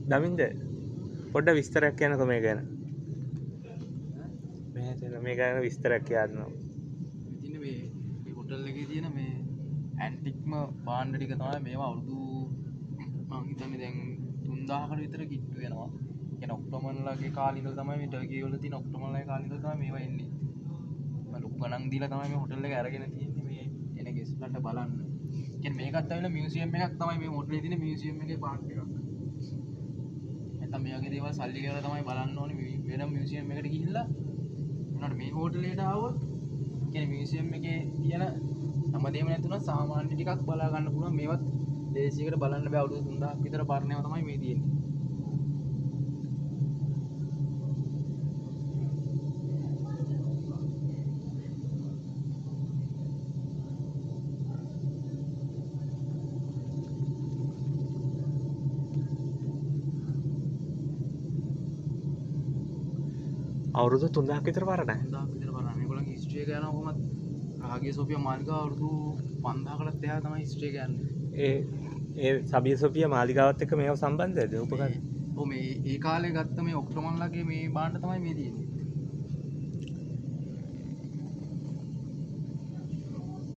දමින්ද පොඩ්ඩ විස්තරයක් කියන්නකෝ මේ ගැන. මේ ගැන විස්තරයක් කියන්නවා. ඉතින් මේ හොටල් එකේ තියෙන මේ ඇන්ටික්ම භාණ්ඩ ටික තමයි මේවා අවුරුදු මම හිතන්නේ දැන් 3000කට විතර කිට්ටු වෙනවා. කියන ඔක්ටෝමන්ලාගේ කාලේ ඉඳලා තමයි මේ ටර්කි වල තියෙන ඔක්ටෝමන්ලාගේ කාලේ ඉඳලා තමයි මේවා එන්නේ. මම ලොකු ගණන් දීලා තමයි මේ හොටල් එක අරගෙන තියෙන්නේ මේ එන ගෙස්ලන්ට බලන්න. කියන්නේ මේකත් ඇවිල්ලා මියුසියම් එකක් තමයි මේ හොටලේ තියෙන මියුසියම් එකේ පාර්ට් එකක්. නැත්නම් මේ වගේ දේවල් සල්ලි ගෙවලා තමයි බලන්න ඕනේ වෙනම මියුසියම් එකට ගිහිල්ලා. උනාට මේ හෝටලේට ආවොත් කියන්නේ මියුසියම් එකේ තියෙන හැමදේම නැතුණා සාමාන්‍ය ටිකක් බලා ගන්න පුළුවන්. මේවත් දේශීයකට බලන්න බෑ. අවුරුදු 3000ක් විතර පරණේව තමයි මේ තියෙන්නේ. අවුරුදු 3000ක් විතර පරණයි. 3000ක් විතර පරණ. මේගොල්ලන්ගේ හිස්ටරි එක යනවා කොහොමද? රාගිය සෝෆියා මාලිගාව අවුරුදු 5000කටත් එහා තමයි හිස්ටරි එක යන්නේ. ඒ සබිය සොෆියා මාලිගාවත් එක්ක මේව සම්බන්ධද? උපකරණ. ඔව් මේ ඒ කාලේ ගත්ත මේ ඔක්ටෝමන්ලාගේ මේ බාණ්ඩ තමයි මේ තියෙන්නේ.